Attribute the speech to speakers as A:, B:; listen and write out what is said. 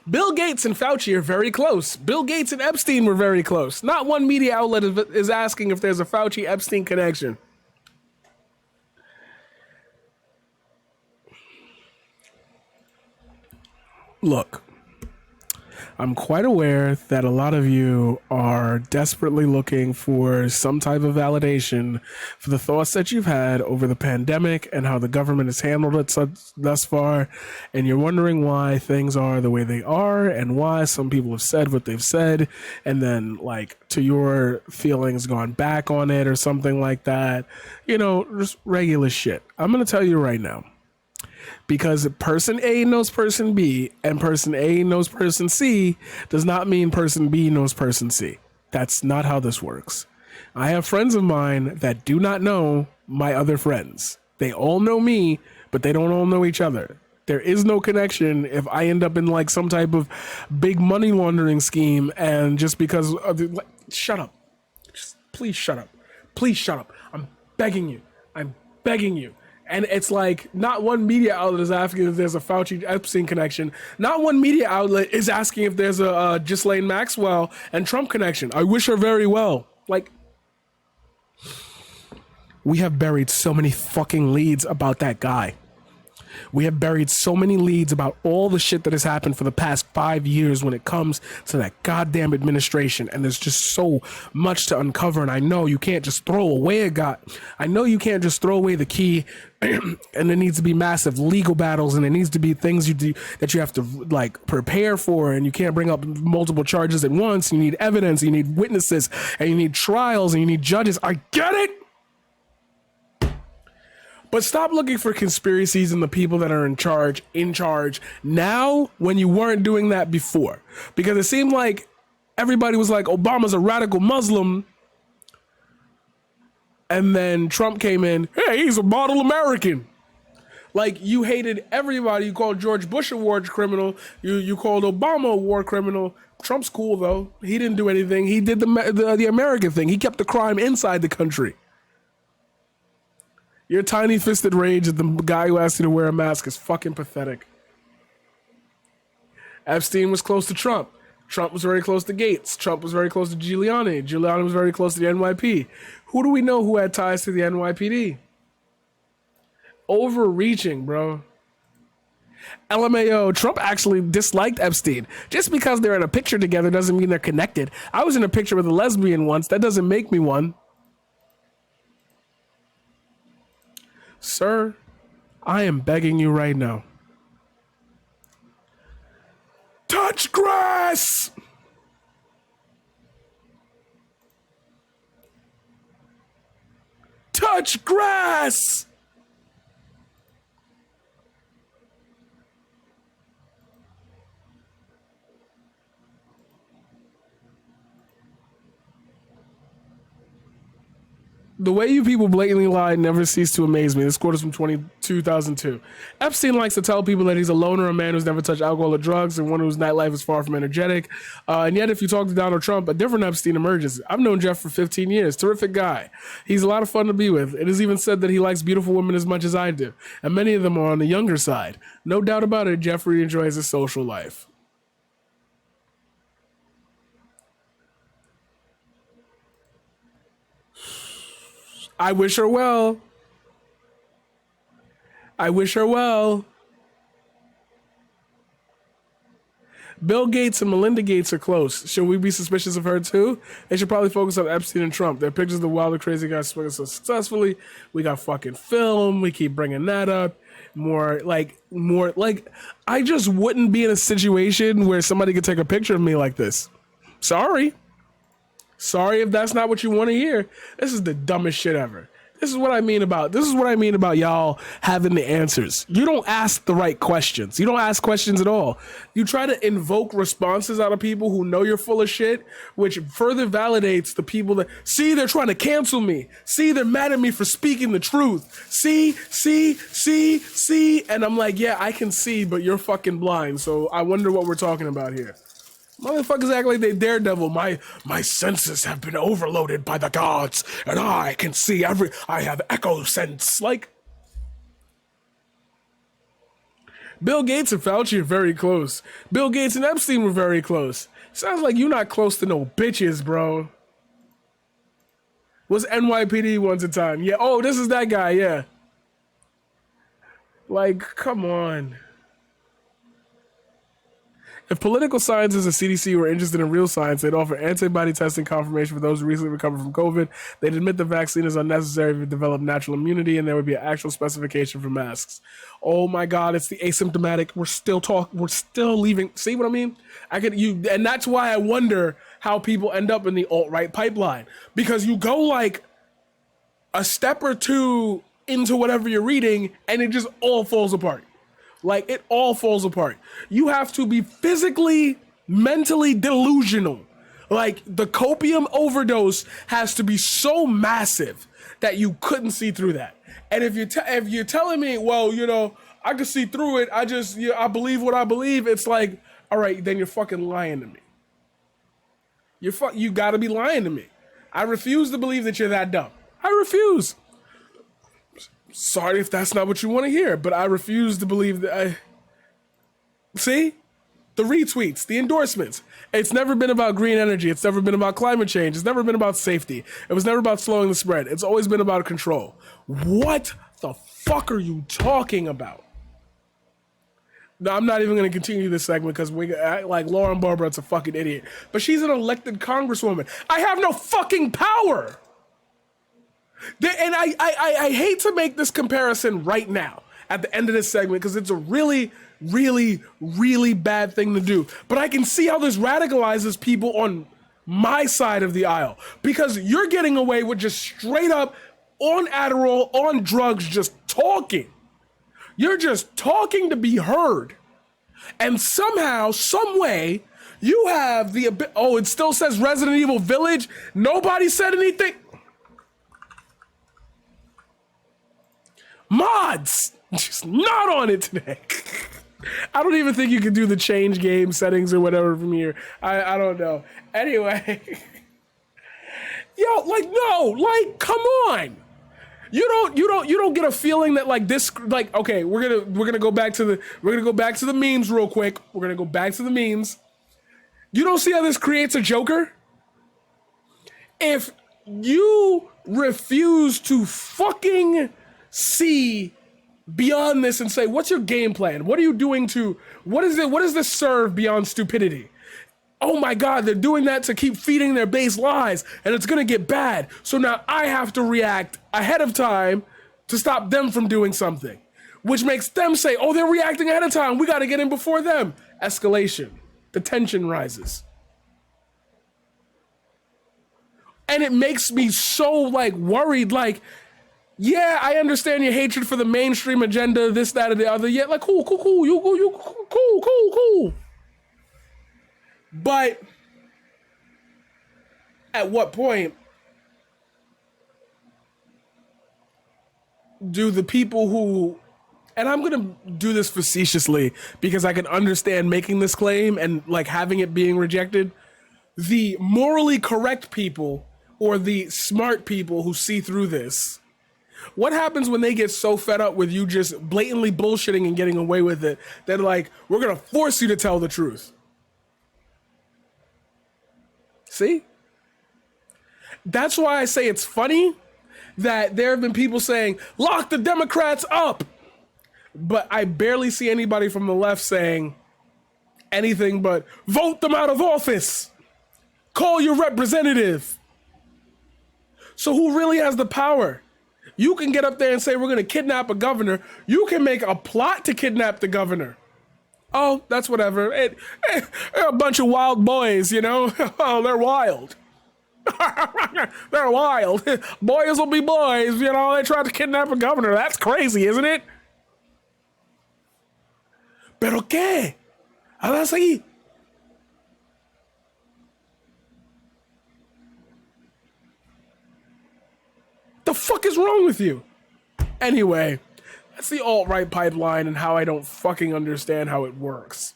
A: Bill Gates and Fauci are very close. Bill Gates and Epstein were very close. Not one media outlet is asking if there's a Fauci-Epstein connection. Look, I'm quite aware that a lot of you are desperately looking for some type of validation for the thoughts that you've had over the pandemic and how the government has handled it thus far. And you're wondering why things are the way they are and why some people have said what they've said. And then, like, to your feelings gone back on it or something like that. You know, just regular shit. I'm going to tell you right now. Because person A knows person B and person A knows person C does not mean person B knows person C. That's not how this works. I have friends of mine that do not know my other friends. They all know me, but they don't all know each other. There is no connection if I end up in like some type of big money laundering scheme and just because of the, like, shut up. Just please shut up. Please shut up. I'm begging you. I'm begging you. And it's like, not one media outlet is asking if there's a Fauci-Epstein connection. Not one media outlet is asking if there's a Ghislaine Maxwell and Trump connection. I wish her very well. Like, we have buried so many fucking leads about that guy. We have buried so many leads about all the shit that has happened for the past 5 years when it comes to that goddamn administration. And there's just so much to uncover. And I know you can't just throw away a guy. I know you can't just throw away the key. And there needs to be massive legal battles. And there needs to be things you do that you have to like prepare for. And you can't bring up multiple charges at once. You need evidence. You need witnesses. And you need trials. And you need judges. I get it. But stop looking for conspiracies in the people that are in charge now when you weren't doing that before. Because it seemed like everybody was like, Obama's a radical Muslim. And then Trump came in, hey, he's a model American. Like, you hated everybody. You called George Bush a war criminal. You called Obama a war criminal. Trump's cool, though. He didn't do anything. He did the American thing. He kept the crime inside the country. Your tiny-fisted rage at the guy who asked you to wear a mask is fucking pathetic. Epstein was close to Trump. Trump was very close to Gates. Trump was very close to Giuliani. Giuliani was very close to the NYP. Who do we know who had ties to the NYPD? Overreaching, bro. LMAO, Trump actually disliked Epstein. Just because they're in a picture together doesn't mean they're connected. I was in a picture with a lesbian once. That doesn't make me one. Sir, I am begging you right now. Touch grass! Touch grass! The way you people blatantly lie never ceased to amaze me. This quote is from 2002. Epstein likes to tell people that he's a loner, a man who's never touched alcohol or drugs, and one whose nightlife is far from energetic. And yet, if you talk to Donald Trump, a different Epstein emerges. I've known Jeff for 15 years. Terrific guy. He's a lot of fun to be with. It is even said that he likes beautiful women as much as I do. And many of them are on the younger side. No doubt about it, Jeffrey enjoys his social life. I wish her well. I wish her well. Bill Gates and Melinda Gates are close. Should we be suspicious of her too? They should probably focus on Epstein and Trump. Their pictures of the wild and crazy guys spoken so successfully. We got fucking film. We keep bringing that up. More like, I just wouldn't be in a situation where somebody could take a picture of me like this. Sorry if that's not what you want to hear. This is the dumbest shit ever. This is what I mean about y'all having the answers. You don't ask the right questions. You don't ask questions at all. You try to invoke responses out of people who know you're full of shit, which further validates the people that, see, they're trying to cancel me. See, they're mad at me for speaking the truth. See. And I'm like, yeah, I can see, but you're fucking blind. So I wonder what we're talking about here. Motherfuckers act like they Daredevil. My senses have been overloaded by the gods, and I can see I have echo sense. Like, Bill Gates and Fauci are very close. Bill Gates and Epstein were very close. Sounds like you're not close to no bitches, bro. Was NYPD once a time? Yeah. Oh, this is that guy. Yeah. Like, come on. If political scientists and CDC were interested in real science, they'd offer antibody testing confirmation for those who recently recovered from COVID. They'd admit the vaccine is unnecessary to develop natural immunity, and there would be an actual specification for masks. Oh my God, it's the asymptomatic. We're still leaving. See what I mean? And that's why I wonder how people end up in the alt-right pipeline, because you go like a step or two into whatever you're reading, and it just all falls apart. Like, it all falls apart. You have to be physically, mentally delusional. Like, the copium overdose has to be so massive that you couldn't see through that. And if you're telling me, well, you know, I can see through it, I believe what I believe, it's like, all right, then you're fucking lying to me. You gotta be lying to me. I refuse to believe that you're that dumb. I refuse. Sorry if that's not what you want to hear, but I refuse to believe that. See? The retweets, the endorsements. It's never been about green energy. It's never been about climate change. It's never been about safety. It was never about slowing the spread. It's always been about control. What the fuck are you talking about? No, I'm not even going to continue this segment because like Lauren Barbarat's a fucking idiot. But she's an elected congresswoman. I have no fucking power. And I hate to make this comparison right now at the end of this segment because it's a really, really, really bad thing to do. But I can see how this radicalizes people on my side of the aisle because you're getting away with just straight up on Adderall, on drugs, just talking. You're just talking to be heard. And somehow, some way, you have the... Oh, it still says Resident Evil Village? Nobody said anything? Mods! Just not on it today. I don't even think you can do the change game settings or whatever from here. I don't know. Anyway. Yo, like, no, like, come on. You don't get a feeling that like this, like, okay, we're gonna go back to the memes real quick. We're gonna go back to the memes. You don't see how this creates a Joker? If you refuse to fucking see beyond this and say, what's your game plan? What are you doing what does this serve beyond stupidity? Oh my God, they're doing that to keep feeding their base lies and it's gonna get bad. So now I have to react ahead of time to stop them from doing something, which makes them say, oh, they're reacting ahead of time. We gotta get in before them. Escalation. The tension rises. And it makes me so like worried, like, yeah, I understand your hatred for the mainstream agenda, this, that, or the other. Yeah, like, cool, cool. But at what point do the people who, and I'm going to do this facetiously because I can understand making this claim and like having it being rejected, the morally correct people or the smart people who see through this, what happens when they get so fed up with you just blatantly bullshitting and getting away with it that like, we're going to force you to tell the truth? See? That's why I say it's funny that there have been people saying, lock the Democrats up. But I barely see anybody from the left saying anything but vote them out of office. Call your representative. So who really has the power? You can get up there and say, we're going to kidnap a governor. You can make a plot to kidnap the governor. Oh, that's whatever. They're a bunch of wild boys, you know? Oh, they're wild. They're wild. Boys will be boys, you know? They tried to kidnap a governor. That's crazy, isn't it? ¿Pero qué? Hablas ahí. The fuck is wrong with you? Anyway, that's the alt-right pipeline and how I don't fucking understand how it works.